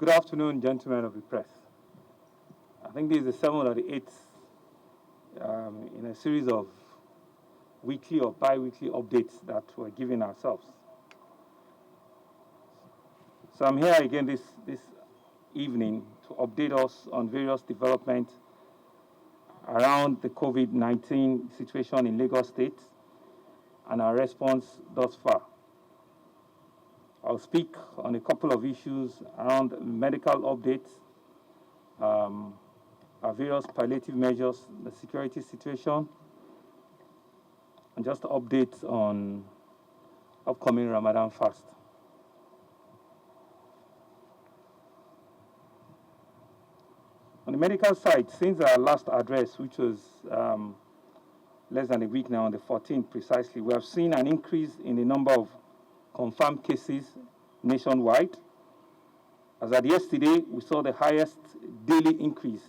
Good afternoon, gentlemen of the press. I think this is the 7th or the 8th in a series of weekly or bi-weekly updates that we're giving ourselves. So I'm here again this evening to update us on various developments around the COVID-19 situation in Lagos State and our response thus far. I'll speak on a couple of issues around medical updates, our various palliative measures, the security situation, and just updates on upcoming Ramadan fast. On the medical side, since our last address, which was less than a week now, on the 14th precisely, we have seen an increase in the number of confirmed cases nationwide. As at yesterday, we saw the highest daily increase,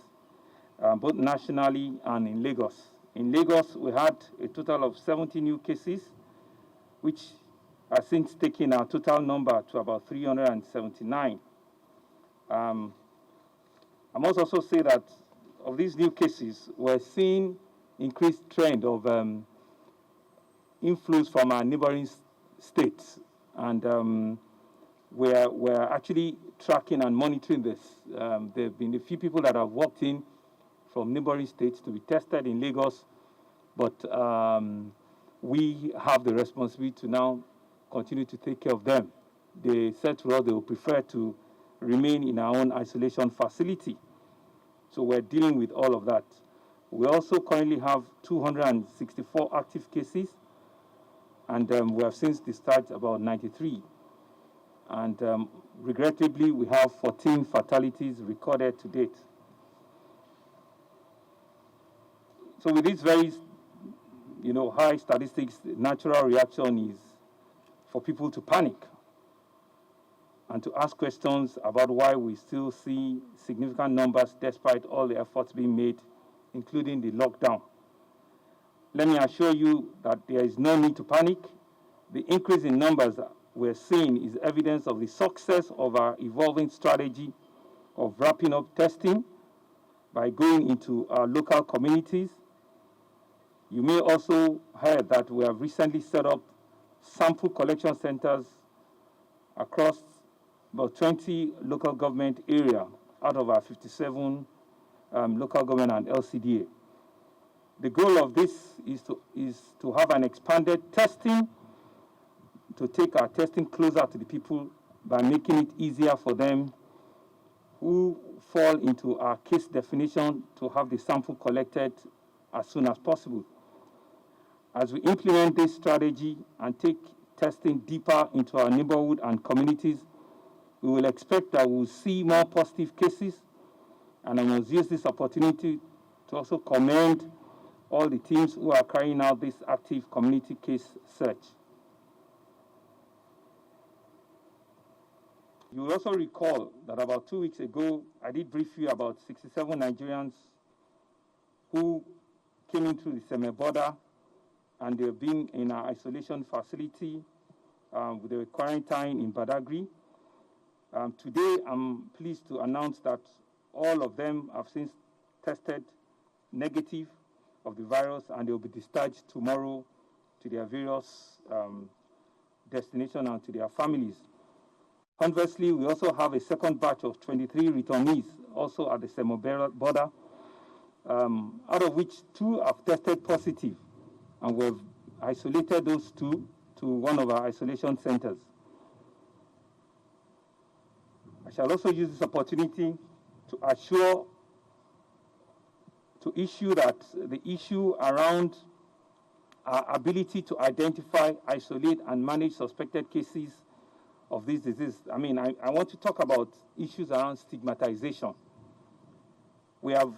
both nationally and in Lagos. In Lagos, we had a total of 70 new cases, which has since taken our total number to about 379. I must also say that of these new cases, we're seeing increased trend of inflows from our neighboring states. And we're actually tracking and monitoring this. There have been a few people that have walked in from neighboring states to be tested in Lagos, but we have the responsibility to now continue to take care of them. They said to us they would prefer to remain in our own isolation facility. So we're dealing with all of that. We also currently have 264 active cases, and we have since discharged about 93. And regrettably, we have 14 fatalities recorded to date. So with these very, high statistics, the natural reaction is for people to panic and to ask questions about why we still see significant numbers despite all the efforts being made, including the lockdown. Let me assure you that there is no need to panic. The increase in numbers that we're seeing is evidence of the success of our evolving strategy of wrapping up testing by going into our local communities. You may also heard that we have recently set up sample collection centers across about 20 local government areas out of our 57 local government and LCDA. The goal of this is to have an expanded testing, to take our testing closer to the people by making it easier for them who fall into our case definition to have the sample collected as soon as possible. As we implement this strategy and take testing deeper into our neighborhood and communities, we will expect that we will see more positive cases, and I must use this opportunity to also commend all the teams who are carrying out this active community case search. You will also recall that about 2 weeks ago, I did brief you about 67 Nigerians who came in through the Seme border, and they've been in our isolation facility. They were quarantined in Badagry. Today, I'm pleased to announce that all of them have since tested negative of the virus, and they'll be discharged tomorrow to their various destinations and to their families. Conversely, we also have a second batch of 23 returnees, also at the Semo border, out of which 2 have tested positive, and we've isolated those 2 to one of our isolation centers. I shall also use this opportunity to issue that the issue around our ability to identify, isolate, and manage suspected cases of this disease. I want to talk about issues around stigmatization. We have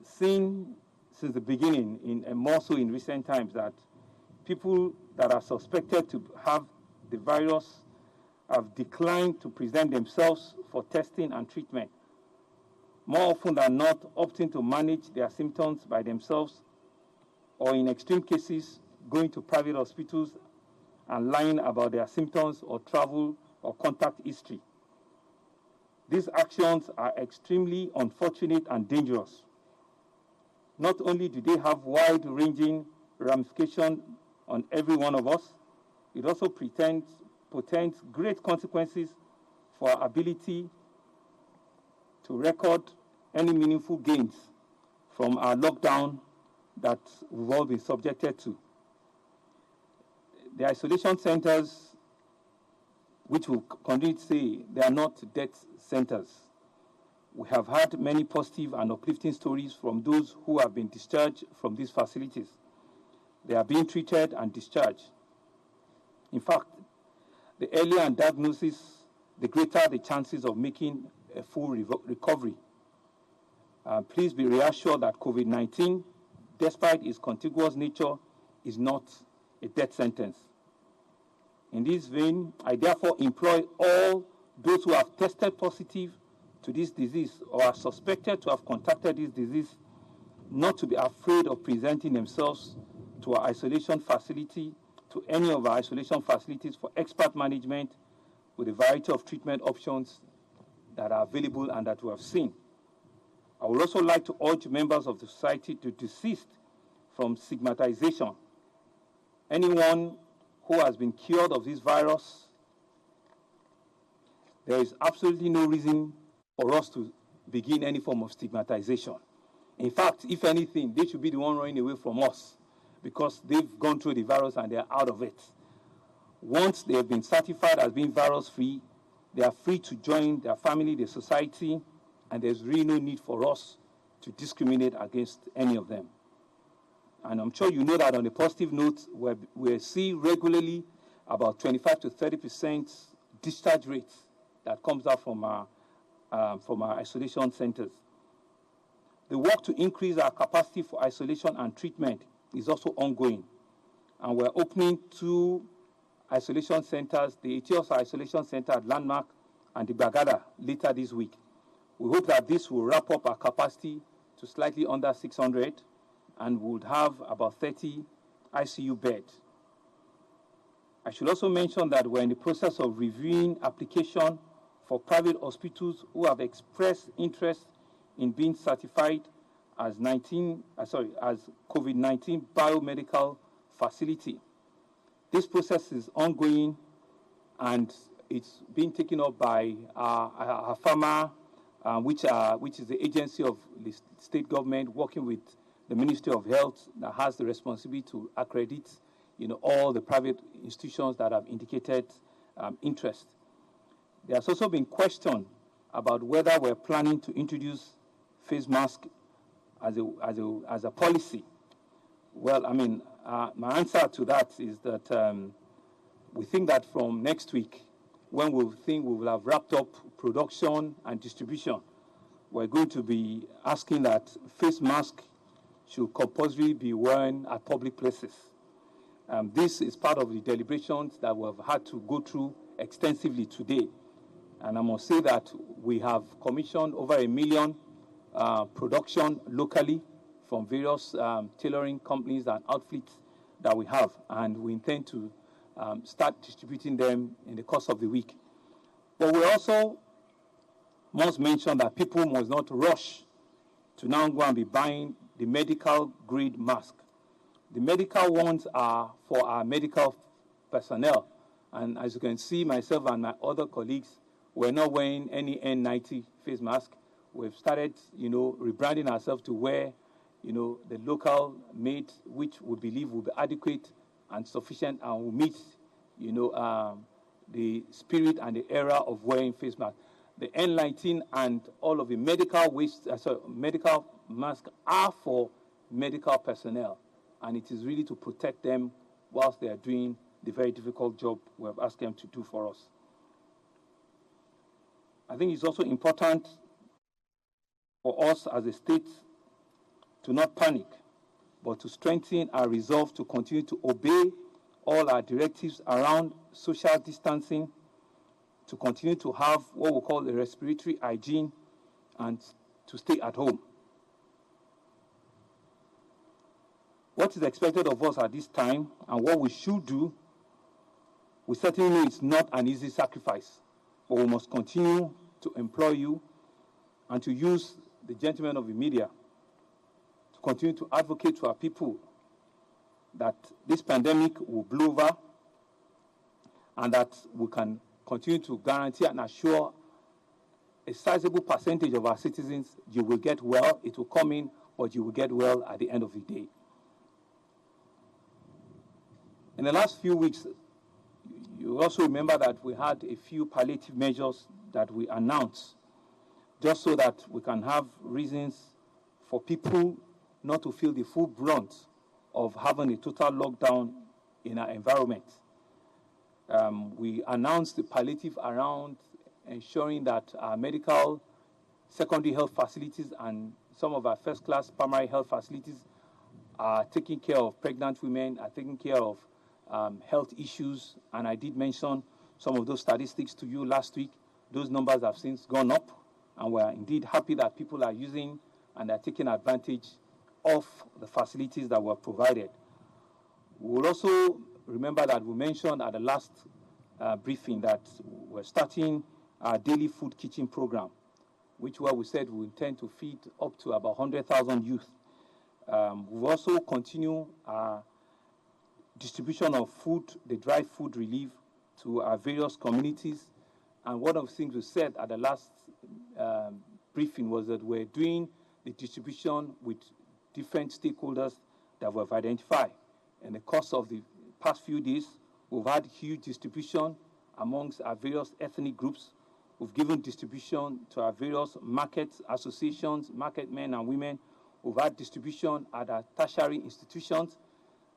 seen since the beginning, and more so in recent times, that people that are suspected to have the virus have declined to present themselves for testing and treatment. More often than not, opting to manage their symptoms by themselves, or in extreme cases, going to private hospitals and lying about their symptoms or travel or contact history. These actions are extremely unfortunate and dangerous. Not only do they have wide-ranging ramifications on every one of us, it also portends great consequences for our ability to record any meaningful gains from our lockdown that we've all been subjected to. The isolation centers, which will continue to say they are not death centers. We have had many positive and uplifting stories from those who have been discharged from these facilities. They are being treated and discharged. In fact, the earlier a diagnosis, the greater the chances of making a full recovery. Please be reassured that COVID-19, despite its contiguous nature, is not a death sentence. In this vein, I therefore implore all those who have tested positive to this disease or are suspected to have contracted this disease not to be afraid of presenting themselves to our isolation facility, to any of our isolation facilities for expert management with a variety of treatment options that are available and that we have seen. I would also like to urge members of the society to desist from stigmatization. Anyone who has been cured of this virus, there is absolutely no reason for us to begin any form of stigmatization. In fact, if anything, they should be the one running away from us because they've gone through the virus and they're out of it. Once they have been certified as being virus-free, they are free to join their family, their society, and there's really no need for us to discriminate against any of them. And I'm sure you know that on a positive note, we see regularly about 25 to 30% discharge rates that comes out from our isolation centers. The work to increase our capacity for isolation and treatment is also ongoing. And we're opening 2 isolation centers, the Etios Isolation Center at Landmark and the Bagada later this week. We hope that this will wrap up our capacity to slightly under 600 and would have about 30 ICU beds. I should also mention that we're in the process of reviewing application for private hospitals who have expressed interest in being certified as COVID-19 biomedical facility. This process is ongoing and it's being taken up by our pharma, which is the agency of the state government working with the Ministry of Health that has the responsibility to accredit, all the private institutions that have indicated interest. There has also been question about whether we're planning to introduce face mask as a policy. Well, my answer to that is that we think that from next week, when we will have wrapped up production and distribution, we're going to be asking that face mask should compulsorily be worn at public places. This is part of the deliberations that we've had to go through extensively today. And I must say that we have commissioned over 1 million production locally from various tailoring companies and outfits that we have. And we intend to start distributing them in the course of the week. But we also must mention that people must not rush to now go and be buying the medical grade mask. The medical ones are for our medical personnel. And as you can see, myself and my other colleagues, we're not wearing any N90 face mask. We've started, rebranding ourselves to wear, the local made, which we believe will be adequate and sufficient and will meet, the spirit and the era of wearing face masks. The N19 and all of the medical medical masks are for medical personnel, and it is really to protect them whilst they are doing the very difficult job we have asked them to do for us. I think it's also important for us as a state to not panic, but to strengthen our resolve to continue to obey all our directives around social distancing, to continue to have what we call the respiratory hygiene, and to stay at home. What is expected of us at this time and what we should do, we certainly know it's not an easy sacrifice, but we must continue to employ you and to use the gentlemen of the media to continue to advocate to our people that this pandemic will blow over and that we can continue to guarantee and assure a sizable percentage of our citizens, you will get well, it will come in, but you will get well at the end of the day. In the last few weeks, you also remember that we had a few palliative measures that we announced just so that we can have reasons for people not to feel the full brunt of having a total lockdown in our environment. We announced the palliative around ensuring that our medical secondary health facilities and some of our first-class primary health facilities are taking care of pregnant women, are taking care of health issues, and I did mention some of those statistics to you last week. Those numbers have since gone up, and we're indeed happy that people are using and are taking advantage of the facilities that were provided. We will also remember that we mentioned at the last briefing that we're starting our daily food kitchen program, which where we said we intend to feed up to about 100,000 youth. We'll also continue our distribution of food, the dry food relief, to our various communities. And one of the things we said at the last briefing was that we're doing the distribution with different stakeholders that we've identified. In the course of the past few days, we've had huge distribution amongst our various ethnic groups. We've given distribution to our various market associations, market men and women. We've had distribution at our tertiary institutions,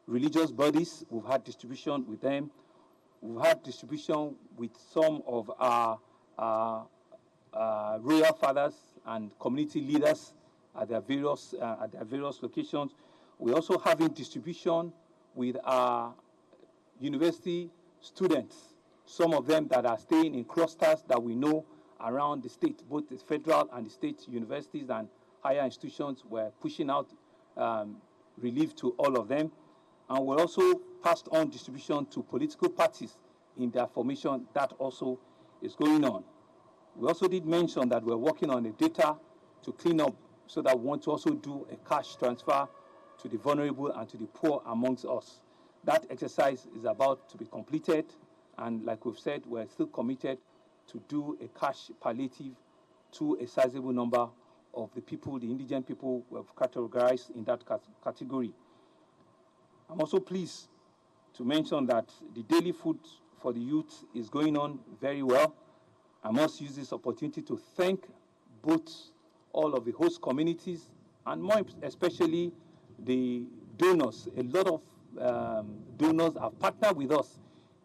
religious bodies. We've had distribution with them. We've had distribution with some of our royal fathers and community leaders at their various locations. We're also having distribution with our university students, some of them that are staying in clusters that we know around the state, both the federal and the state universities and higher institutions. We're pushing out relief to all of them. And we also passed on distribution to political parties in their formation. That also is going on. We also did mention that we're working on the data to clean up so that we want to also do a cash transfer to the vulnerable and to the poor amongst us. That exercise is about to be completed, and like we've said, we're still committed to do a cash palliative to a sizable number of the people, the indigent people we've categorized in that category. I'm also pleased to mention that the daily food for the youth is going on very well. I must use this opportunity to thank both all of the host communities and more especially the donors. A lot of donors have partnered with us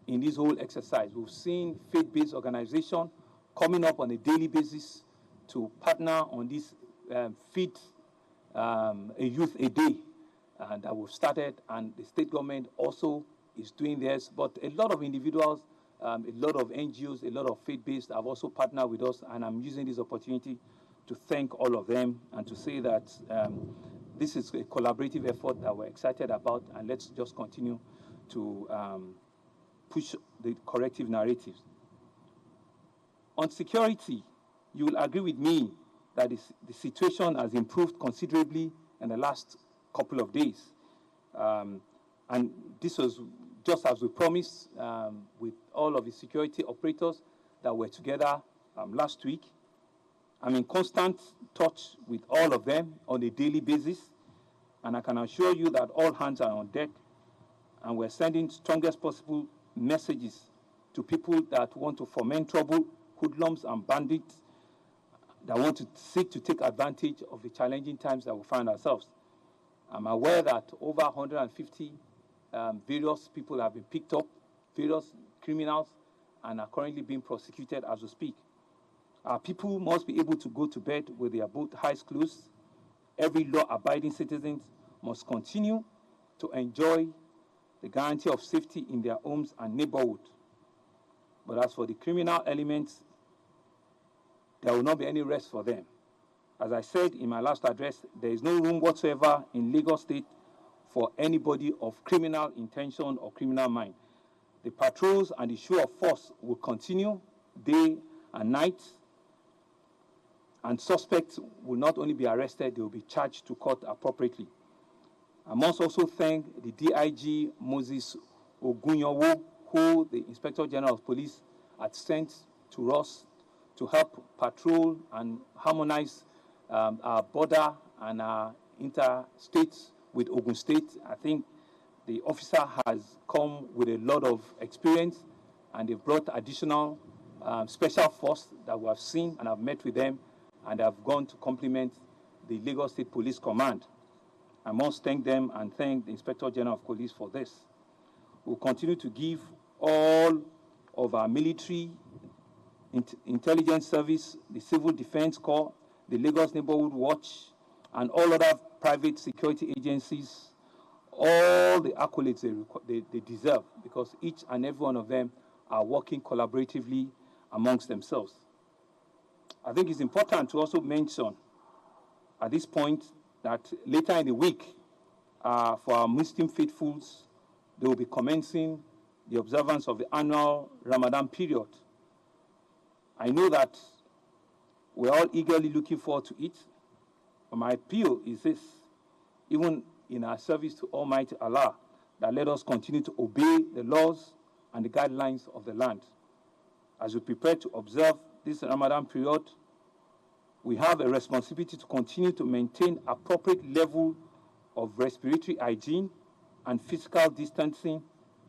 in this whole exercise. We've seen faith-based organizations coming up on a daily basis to partner on this Feed a Youth a Day that we've started, and the state government also is doing theirs. But a lot of individuals, a lot of NGOs, a lot of faith-based have also partnered with us, and I'm using this opportunity to thank all of them and to say that this is a collaborative effort that we're excited about, and let's just continue to push the corrective narratives. On security, you will agree with me that the situation has improved considerably in the last couple of days. And this was just as we promised with all of the security operators that were together last week. I'm in constant touch with all of them on a daily basis, and I can assure you that all hands are on deck, and we're sending strongest possible messages to people that want to foment trouble, hoodlums and bandits that want to seek to take advantage of the challenging times that we find ourselves. I'm aware that over 150 various people have been picked up, various criminals, and are currently being prosecuted as we speak. Our people must be able to go to bed with their both eyes closed. Every law-abiding citizen must continue to enjoy the guarantee of safety in their homes and neighborhood. But as for the criminal elements, there will not be any rest for them. As I said in my last address, there is no room whatsoever in Lagos State for anybody of criminal intention or criminal mind. The patrols and the show of force will continue day and night, and suspects will not only be arrested, they will be charged to court appropriately. I must also thank the DIG Moses Ogunyowo, who the Inspector General of Police had sent to us to help patrol and harmonize our border and our interstates with Ogun State. I think the officer has come with a lot of experience, and they've brought additional special force that we have seen, and I've met with them, and I've gone to complement the Lagos State Police Command. I must thank them and thank the Inspector General of Police for this. We'll continue to give all of our military, intelligence service, the Civil Defense Corps, the Lagos Neighborhood Watch, and all other private security agencies all the accolades they deserve, because each and every one of them are working collaboratively amongst themselves. I think it's important to also mention at this point that later in the week, for our Muslim faithfuls, they will be commencing the observance of the annual Ramadan period. I know that we're all eagerly looking forward to it, but my appeal is this: even in our service to Almighty Allah, that let us continue to obey the laws and the guidelines of the land. As we prepare to observe this Ramadan period, we have a responsibility to continue to maintain appropriate level of respiratory hygiene and physical distancing,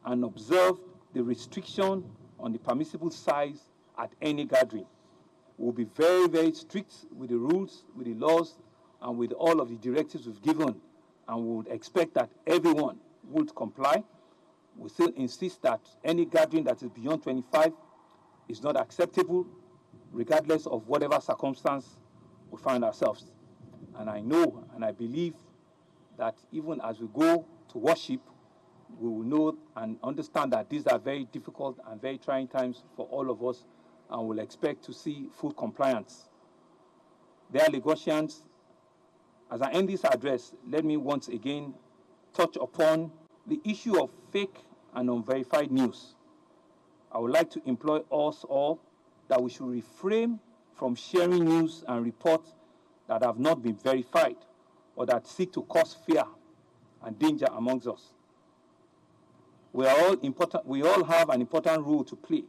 and observe the restriction on the permissible size at any gathering. We'll be very, very strict with the rules, with the laws, and with all of the directives we've given, and we would expect that everyone would comply. We still insist that any gathering that is beyond 25 is not acceptable, regardless of whatever circumstance we find ourselves. And I know and I believe that even as we go to worship, we will know and understand that these are very difficult and very trying times for all of us, and we'll expect to see full compliance. Dear Lagosians, as I end this address, let me once again touch upon the issue of fake and unverified news. I would like to implore us all that we should refrain from sharing news and reports that have not been verified or that seek to cause fear and danger amongst us. We all have an important role to play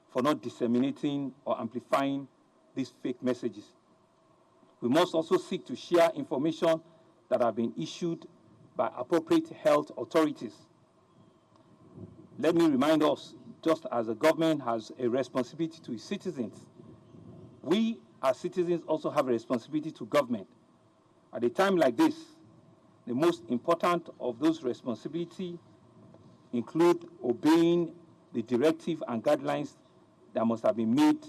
for not disseminating or amplifying these fake messages. We must also seek to share information that have been issued by appropriate health authorities. Let me remind us, just as the government has a responsibility to its citizens, we as citizens also have a responsibility to government. At a time like this, the most important of those responsibilities include obeying the directive and guidelines that must have been made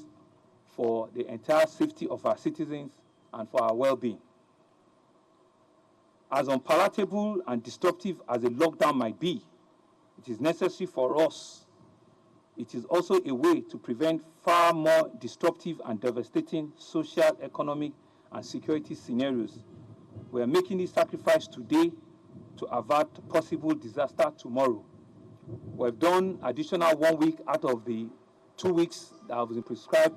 for the entire safety of our citizens and for our well-being. As unpalatable and disruptive as a lockdown might be, it is necessary for us. It is also a way to prevent far more disruptive and devastating social, economic, and security scenarios. We are making this sacrifice today to avert possible disaster tomorrow. We've done additional 1 week out of the 2 weeks that have been prescribed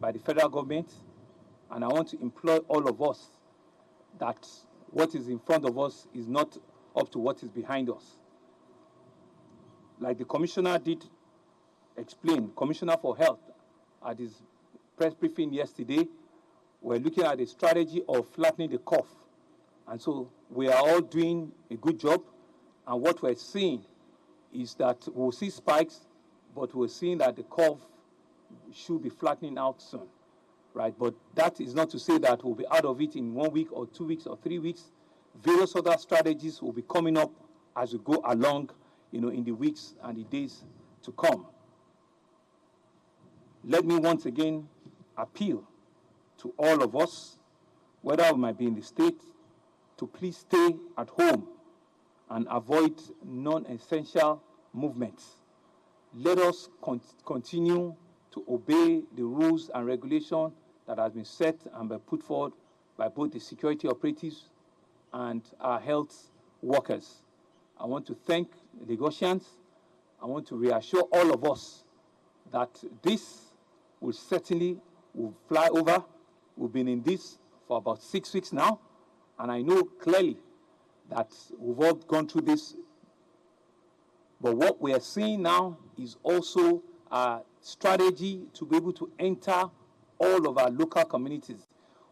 by the federal government, and I want to implore all of us that what is in front of us is not up to what is behind us. Like the commissioner did explain, Commissioner for Health, at his press briefing yesterday, we're looking at a strategy of flattening the curve. And so we are all doing a good job. And what we're seeing is that we'll see spikes, but we're seeing that the curve should be flattening out soon, right? But that is not to say that we'll be out of it in 1 week or 2 weeks or 3 weeks. Various other strategies will be coming up as we go along, in the weeks and the days to come. Let me once again appeal to all of us, whether we might be in the state, to please stay at home and avoid non-essential movements. Let us continue to obey the rules and regulations that have been set and been put forward by both the security operatives and our health workers. I want to thank the Lagosians. I want to reassure all of us that this will certainly fly over, We've been in this for about 6 weeks now, and I know clearly that we've all gone through this. But what we are seeing now is also a strategy to be able to enter all of our local communities.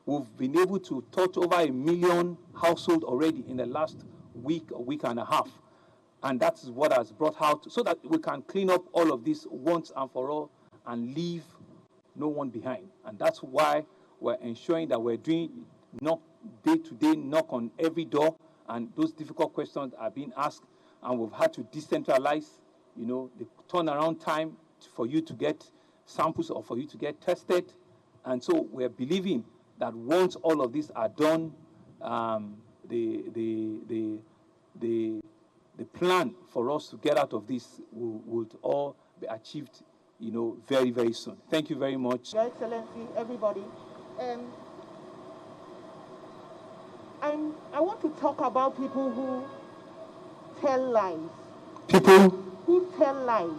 We've been able to touch over 1 million households already in the last week or week and a half. And that is what has brought out, so that we can clean up all of this once and for all and leave no one behind. And that's why we're ensuring that we're doing knock day-to-day, knock on every door, and those difficult questions are being asked. And we've had to decentralize, the turnaround time for you to get samples or for you to get tested. And so we're believing that once all of these are done, the plan for us to get out of this will all be achieved, very, very soon. Thank you very much. Your Excellency, everybody. I want to talk about people who tell lies. People who tell lies.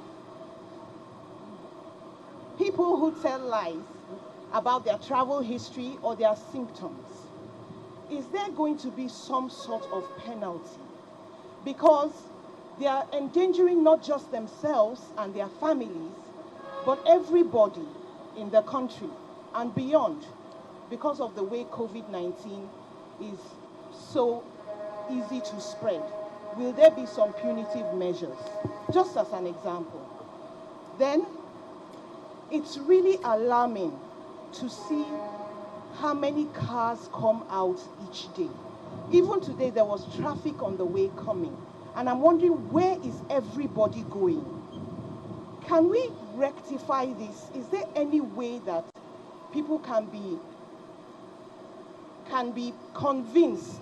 People who tell lies about their travel history or their symptoms. Is there going to be some sort of penalty? Because they are endangering not just themselves and their families, but everybody in the country and beyond, because of the way COVID-19 is so easy to spread. Will there be some punitive measures? Just as an example. Then, it's really alarming to see how many cars come out each day. Even today, there was traffic on the way coming. And I'm wondering, where is everybody going? Can we rectify this? Is there any way that people can be convinced,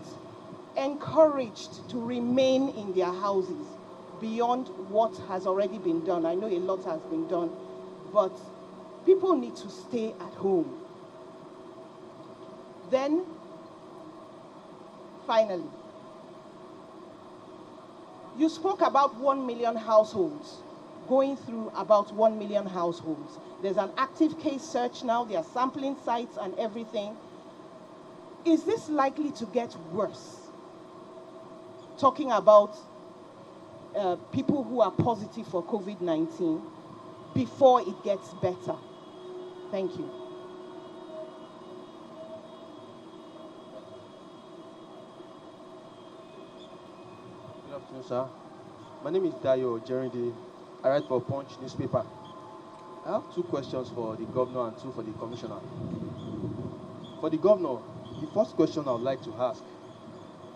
encouraged to remain in their houses beyond what has already been done? I know a lot has been done, but people need to stay at home. Then, finally, you spoke about 1 million households, going through about 1 million households. There's an active case search now, there are sampling sites and everything. Is this likely to get worse? Talking about people who are positive for COVID-19 before it gets better. Thank you. Good afternoon, sir. My name is Dayo Jerindi. I write for Punch newspaper. I have 2 questions for the governor and 2 for the commissioner. For the governor, the first question I would like to ask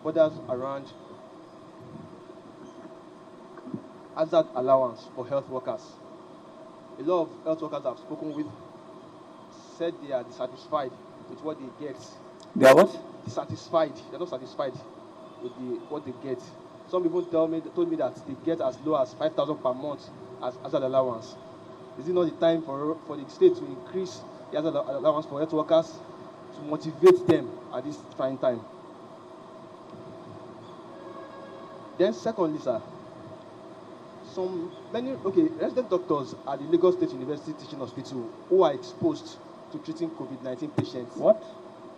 borders around hazard allowance for health workers. A lot of health workers I've spoken with said they are dissatisfied with what they get. They are what? Dissatisfied. They're not satisfied with what they get. Some people told me that they get as low as 5,000 per month as hazard allowance. Is it not the time for the state to increase the hazard allowance for health workers to motivate them at this trying time? Then secondly, sir, resident doctors at the Lagos State University Teaching Hospital who are exposed to treating COVID-19 patients. What?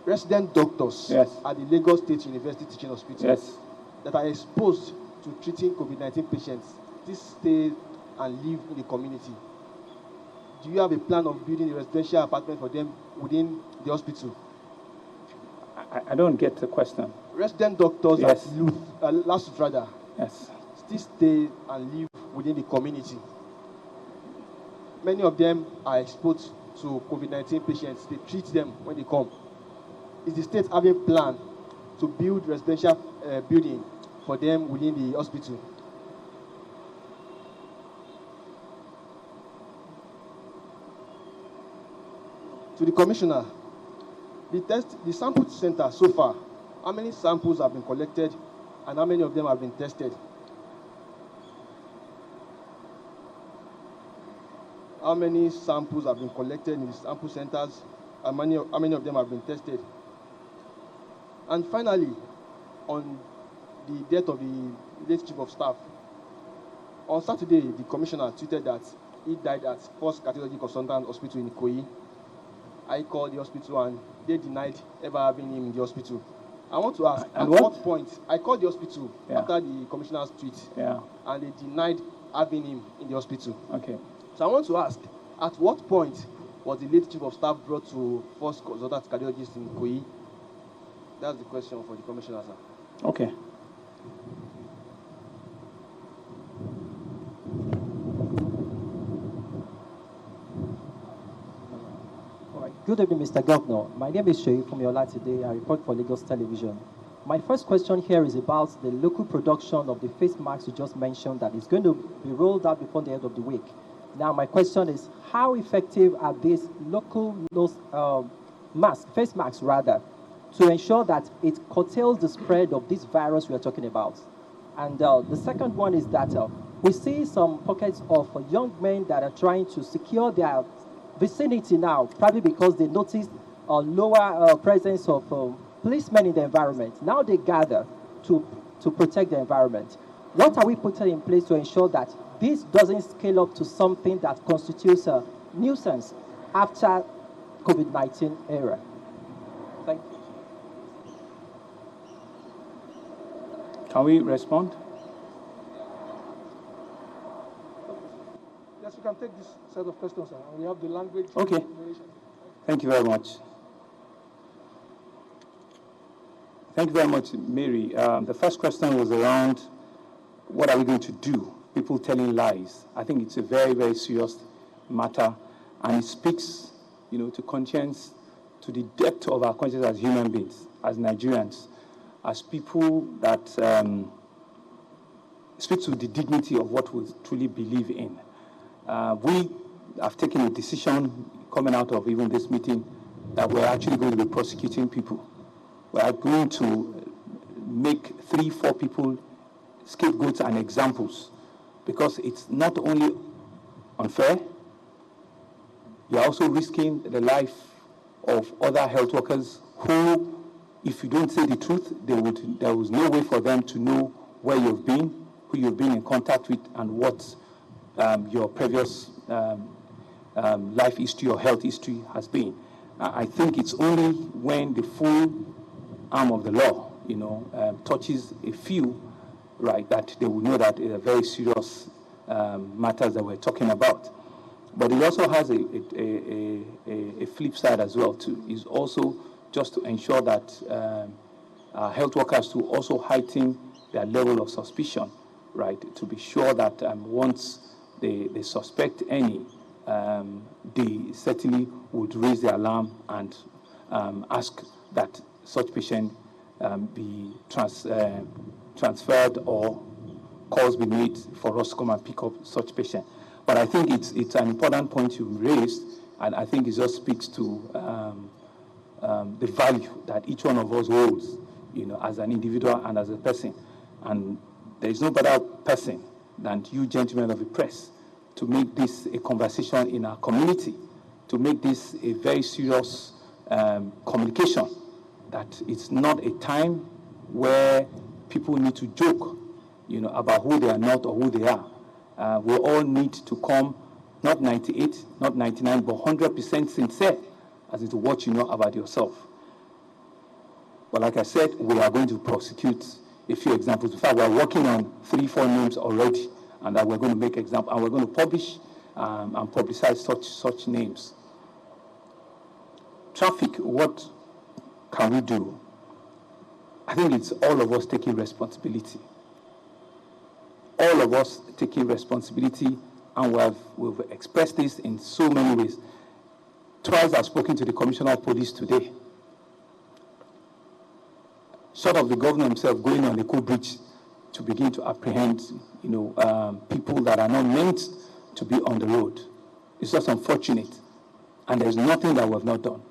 Resident doctors at the Lagos State University Teaching Hospital that are exposed to treating COVID-19 patients, this stay and live in the community. Do you have a plan of building a residential apartment for them within the hospital? I don't get the question. Resident doctors at last rather. Yes. Still stay and live within the community. Many of them are exposed to COVID-19 patients. They treat them when they come. Is the state having a plan to build residential building for them within the hospital? To the commissioner, the sample center so far, how many samples have been collected and how many of them have been tested? How many samples have been collected in the sample centers and how many of them have been tested? And finally, on the death of the late chief of staff, on Saturday, the commissioner tweeted that he died at First Cardiology Consultant Hospital in Ikoyi. I called the hospital and they denied ever having him in the hospital. I want to ask, And at what? what point, I called the hospital after the commissioner's tweet, and they denied having him in the hospital. Okay. So I want to ask, at what point was the late chief of staff brought to first consultant cardiologist in Koyi? That's the question for the commissioner, sir. Okay. Good evening, Mr. Governor. My name is Sheyi from Yola today. I report for Lagos Television. My first question here is about the local production of the face masks you just mentioned that is going to be rolled out before the end of the week. Now, my question is, how effective are these local face masks, to ensure that it curtails the spread of this virus we are talking about? And the second one is that we see some pockets of young men that are trying to secure their vicinity now, probably because they noticed a lower presence of policemen in the environment. Now they gather to protect the environment. What are we putting in place to ensure that this doesn't scale up to something that constitutes a nuisance after COVID-19 era? Thank you. Can we respond? Yes, we can take this set of questions, sir. We have the language. Okay. Thank you very much. Thank you very much, Mary. The first question was around what are we going to do? People telling lies. I think it's a very, very serious matter, and it speaks, to conscience, to the depth of our conscience as human beings, as Nigerians, as people that speak to the dignity of what we truly believe in. We have taken a decision coming out of even this meeting that we're actually going to be prosecuting people. We are going to make 3-4 people scapegoats and examples, because it's not only unfair, you're also risking the life of other health workers who, if you don't say the truth, there was no way for them to know where you've been, who you've been in contact with, and what your previous life history or health history has been. I think it's only when the full arm of the law, touches a few, right, that they will know that it's a very serious matters that we're talking about. But it also has a flip side as well too. Is also just to ensure that health workers to also heighten their level of suspicion, right, to be sure that once they suspect any, they certainly would raise the alarm and ask that such patient be transferred or calls be made for us to come and pick up such patient. But I think it's an important point you raised, and I think it just speaks to the value that each one of us holds, as an individual and as a person. And there is no better person than you gentlemen of the press to make this a conversation in our community, to make this a very serious communication, that it's not a time where people need to joke, about who they are not or who they are. We all need to come, not 98, not 99, but 100% sincere as to what you know about yourself. But like I said, we are going to prosecute a few examples. In fact, we are working on 3-4 names already, and that we're going to make examples, and we're going to publish and publicize such names. Traffic, what can we do? I think it's all of us taking responsibility. All of us taking responsibility, and we've expressed this in so many ways. Twice I've spoken to the Commissioner of Police today. Short of the governor himself going on the Cool Bridge to begin to apprehend, people that are not meant to be on the road. It's just unfortunate, and there's nothing that we have not done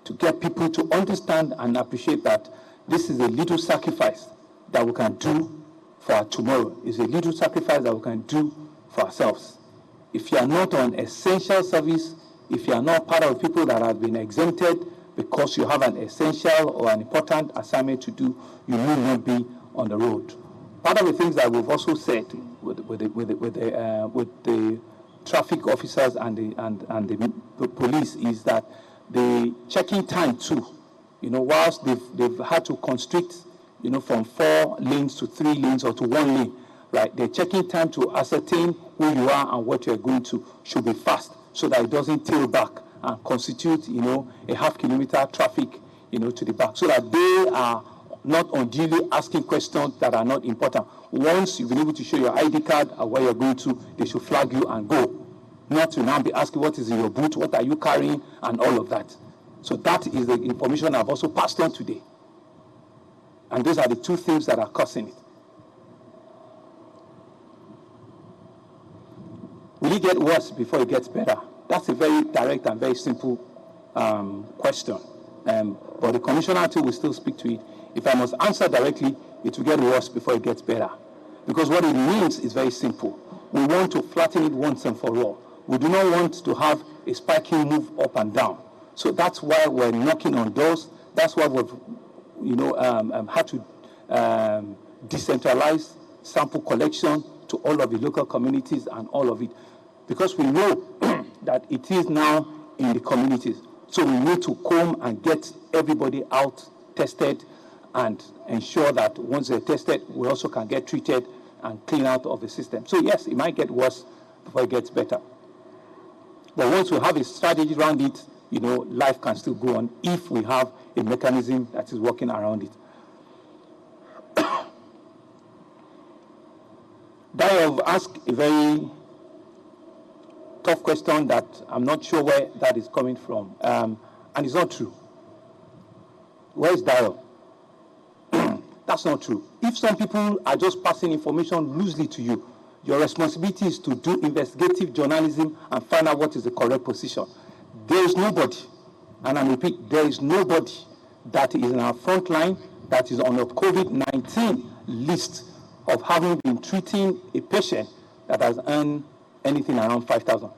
to get people to understand and appreciate that this is a little sacrifice that we can do for our tomorrow. It's a little sacrifice that we can do for ourselves. If you are not on essential service, if you are not part of people that have been exempted because you have an essential or an important assignment to do, you need not be on the road. Part of the things that we've also said with the traffic officers and the police is that the checking time too, whilst they've had to constrict, from 4 lanes to 3 lanes or to 1 lane, right? The checking time to ascertain who you are and what you're going to should be fast so that it doesn't tail back and constitute, a half-kilometer traffic, to the back, so that they are not unduly asking questions that are not important. Once you've been able to show your ID card and where you're going to, they should flag you and go. Not to now be asking what is in your boot, what are you carrying, and all of that. So that is the information I've also passed on today. And those are the 2 things that are causing it. Will it get worse before it gets better? That's a very direct and very simple question. But the commissioner too will still speak to it. If I must answer directly, it will get worse before it gets better. Because what it means is very simple. We want to flatten it once and for all. We do not want to have a spiking move up and down. So that's why we're knocking on doors. That's why we've, had to decentralize sample collection to all of the local communities and all of it. Because we know that it is now in the communities. So we need to come and get everybody out tested and ensure that once they're tested, we also can get treated and clean out of the system. So yes, it might get worse before it gets better. But once we have a strategy around it, life can still go on if we have a mechanism that is working around it. Dayo asked a very tough question that I'm not sure where that is coming from. And it's not true. Where is Dayo? That's not true. If some people are just passing information loosely to you, your responsibility is to do investigative journalism and find out what is the correct position. There is nobody, and I repeat, there is nobody that is in our front line that is on a COVID-19 list of having been treating a patient that has earned anything around 5,000.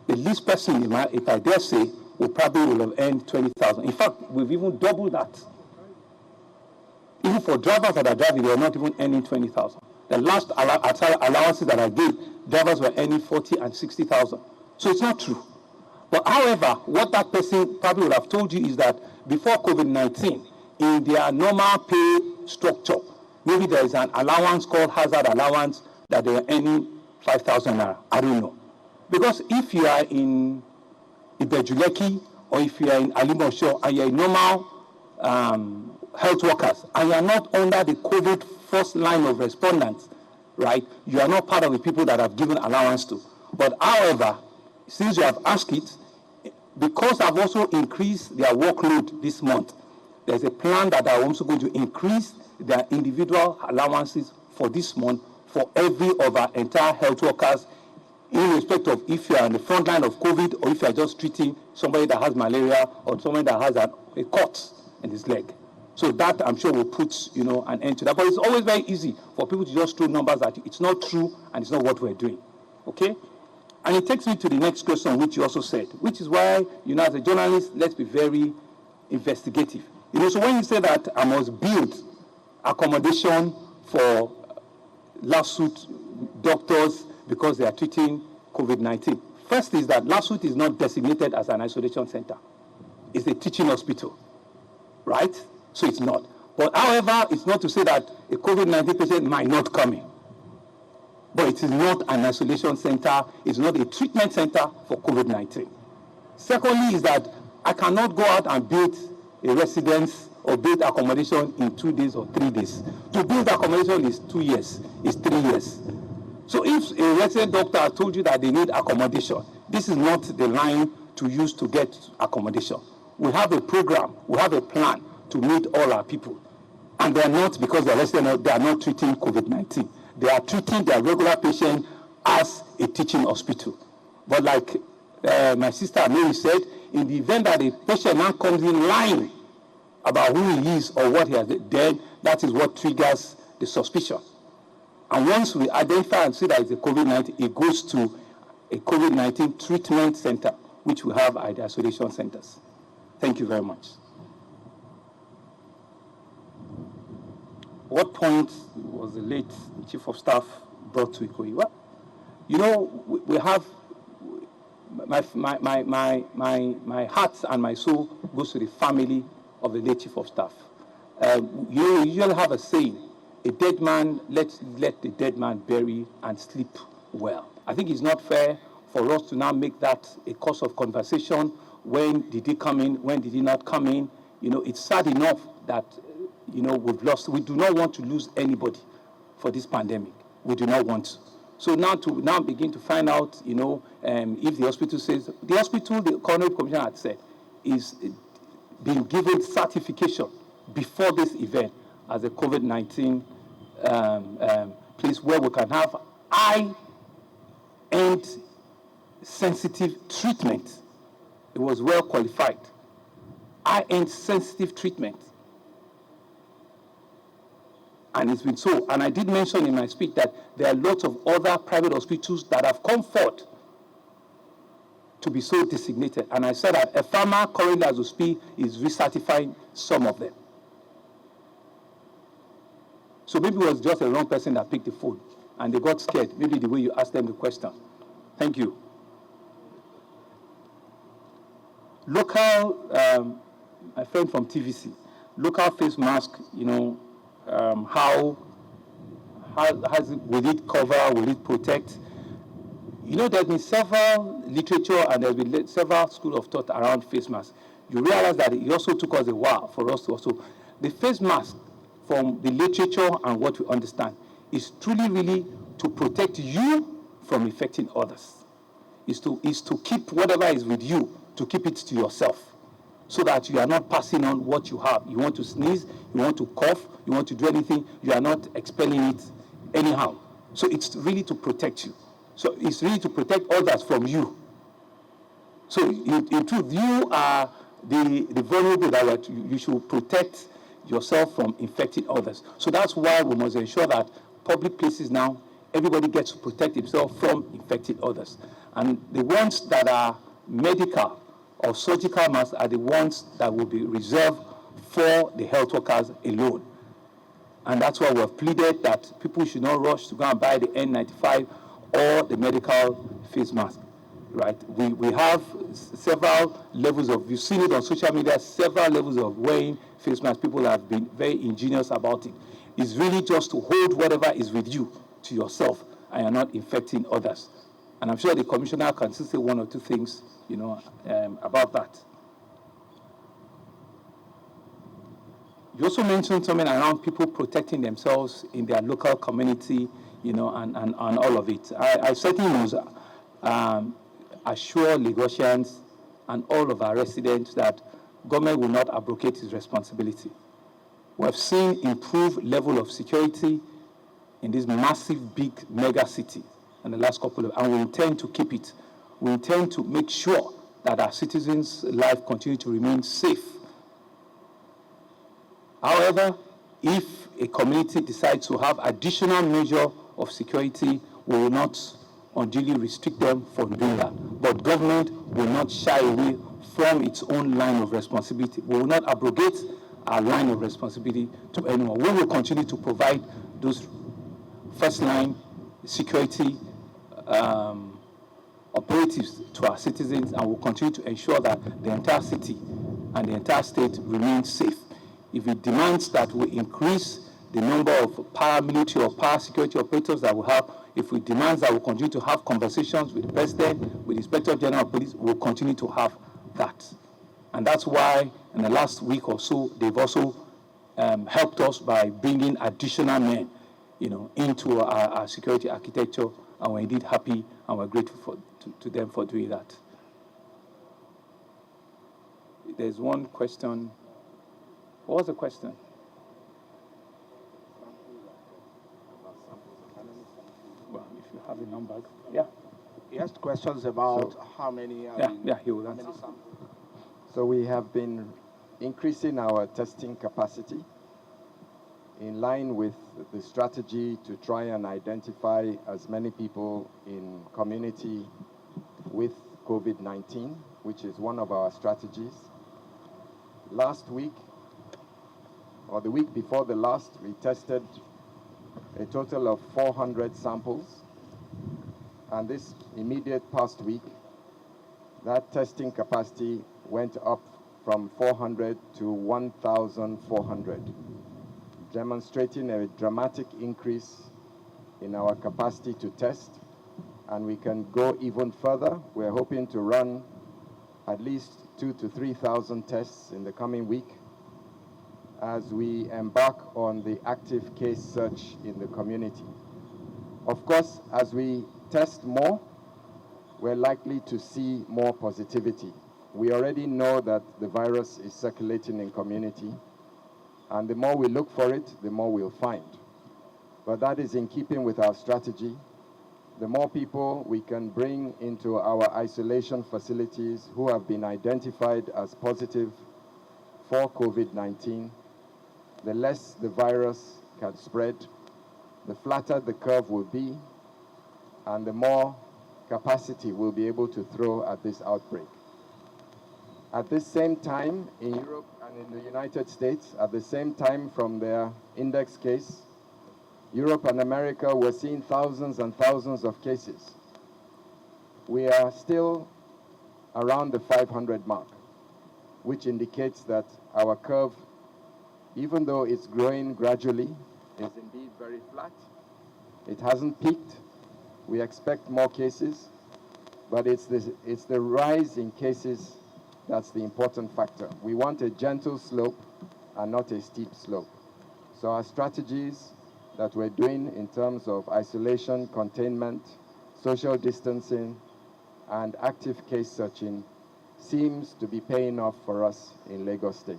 The least person, if I dare say, will have earned 20,000. In fact, we've even doubled that. Even for drivers that are driving, they are not even earning 20,000. The last allowances that I gave, drivers were earning 40 and 60,000. So it's not true. But however, what that person probably would have told you is that before COVID-19, in their normal pay structure, maybe there is an allowance called hazard allowance that they are earning 5,000 naira. I don't know. Because if you are in Ibejuleki or if you are in Alimosho and you are a normal health workers and you are not under the COVID first line of respondents, right, you are not part of the people that have given allowance to. But however, since you have asked it, because I've also increased their workload this month, there's a plan that I'm also going to increase their individual allowances for this month for every of our entire health workers, irrespective of if you are on the front line of COVID or if you are just treating somebody that has malaria or somebody that has a cut in his leg. So that, I'm sure, will put an end to that. But it's always very easy for people to just throw numbers at you. It's not true, and it's not what we're doing. Okay? And it takes me to the next question, which you also said, which is why, as a journalist, let's be very investigative. So when you say that I must build accommodation for lawsuit doctors because they are treating COVID-19, first is that lawsuit is not designated as an isolation center. It's a teaching hospital, right? So it's not. But however, it's not to say that a COVID-19 patient might not come in. But it is not an isolation center. It's not a treatment center for COVID-19. Secondly is that I cannot go out and build a residence or build accommodation in 2 days or 3 days. To build accommodation is 2 years, is 3 years. So if a resident doctor told you that they need accommodation, this is not the line to use to get accommodation. We have a program, we have a plan to meet all our people. And they are not, because they are not treating COVID-19. They are treating their regular patient as a teaching hospital. But like my sister Mary said, in the event that a patient now comes in lying about who he is or what he has done, that is what triggers the suspicion. And once we identify and see that it's a COVID-19, it goes to a COVID-19 treatment center, which we have at the isolation centers. Thank you very much. What point was the late Chief of Staff brought to Ikoyi? Well, we have, my heart and my soul goes to the family of the late chief of staff. You usually have a saying, a dead man, let the dead man bury and sleep well. I think it's not fair for us to now make that a cause of conversation. When did he come in? When did he not come in? It's sad enough that, we've lost. We do not want to lose anybody for this pandemic. We do not want to. So now begin to find out, if the hospital says, the Coronary Commission had said, is being given certification before this event as a COVID-19 place where we can have high-end sensitive treatment. It was well qualified. High-end sensitive treatment. And it's been so. And I did mention in my speech that there are lots of other private hospitals that have come forward to be so designated. And I said that a farmer currently as we speak is recertifying some of them. So maybe it was just a wrong person that picked the phone and they got scared, maybe the way you asked them the question. Thank you. Local, my friend from TVC, local face mask, how will it cover, will it protect? There's been several literature and there's been several schools of thought around face masks. You realize that it also took us a while for us to also, the face mask from the literature and what we understand is truly really to protect you from infecting others. Is to keep whatever is with you, to keep it to yourself, so that you are not passing on what you have. You want to sneeze, you want to cough, you want to do anything, you are not expelling it anyhow. So it's really to protect you. So it's really to protect others from you. So in truth, you are the vulnerable that you should protect yourself from infecting others. So that's why we must ensure that public places now, everybody gets to protect himself from infecting others. And the ones that are medical or surgical masks are the ones that will be reserved for the health workers alone. And that's why we have pleaded that people should not rush to go and buy the N95 or the medical face mask, right? We have several levels of, you've seen it on social media, several levels of wearing face masks. People have been very ingenious about it. It's really just to hold whatever is with you to yourself and you're not infecting others. And I'm sure the commissioner can still say one or two things, about that. You also mentioned something around people protecting themselves in their local community, and all of it. I certainly must assure Lagosians and all of our residents that government will not abrogate its responsibility. We have seen improved level of security in this massive, big mega city in the last couple of, and we intend to keep it. We intend to make sure that our citizens' life continue to remain safe. However, if a community decides to have additional measure of security, we will not unduly restrict them from doing that. But government will not shy away from its own line of responsibility. We will not abrogate our line of responsibility to anyone. We will continue to provide those first-line security operatives to our citizens, and will continue to ensure that the entire city and the entire state remain safe. If it demands that we increase the number of paramilitary or parasecurity operators that we have, if it demands that we continue to have conversations with the President, with the Inspector General of Police, we'll continue to have that. And that's why in the last week or so, they've also helped us by bringing additional men, into our security architecture, and we're indeed happy and we're grateful to them for doing that. There's one question. What was the question? Well, if you have the numbers, yeah. He asked questions about how many. He will answer. So we have been increasing our testing capacity in line with the strategy to try and identify as many people in community with COVID-19, which is one of our strategies. Last week, or the week before the last, we tested a total of 400 samples. And this immediate past week, that testing capacity went up from 400 to 1,400, demonstrating a dramatic increase in our capacity to test, and we can go even further. We're hoping to run at least 2,000 to 3,000 tests in the coming week as we embark on the active case search in the community. Of course, as we test more, we're likely to see more positivity. We already know that the virus is circulating in community, and the more we look for it, the more we'll find. But that is in keeping with our strategy. The more people we can bring into our isolation facilities who have been identified as positive for COVID-19, the less the virus can spread, the flatter the curve will be, and the more capacity we'll be able to throw at this outbreak. At this same time, in Europe and in the United States, at the same time from their index case, Europe and America were seeing thousands and thousands of cases. We are still around the 500 mark, which indicates that our curve, even though it's growing gradually, is indeed very flat. It hasn't peaked. We expect more cases, but it's the rise in cases that's the important factor. We want a gentle slope and not a steep slope. So our strategies that we're doing in terms of isolation, containment, social distancing, and active case searching seems to be paying off for us in Lagos State.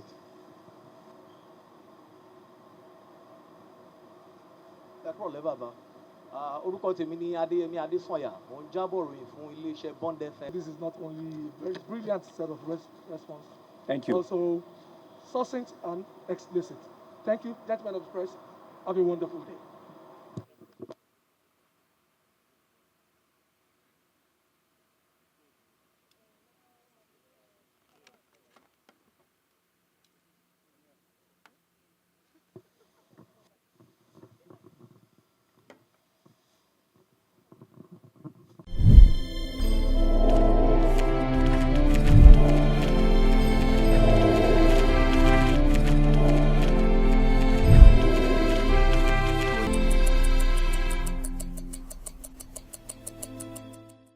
Orúkọ tèmi ni Adéyẹmí Adésànyà, mo ń jábọ̀ ròyìn fún iléeṣẹ́ Bond FM. This is not only a very brilliant set of response, Thank you. also succinct and explicit. Thank you, gentlemen of the press. Have a wonderful day.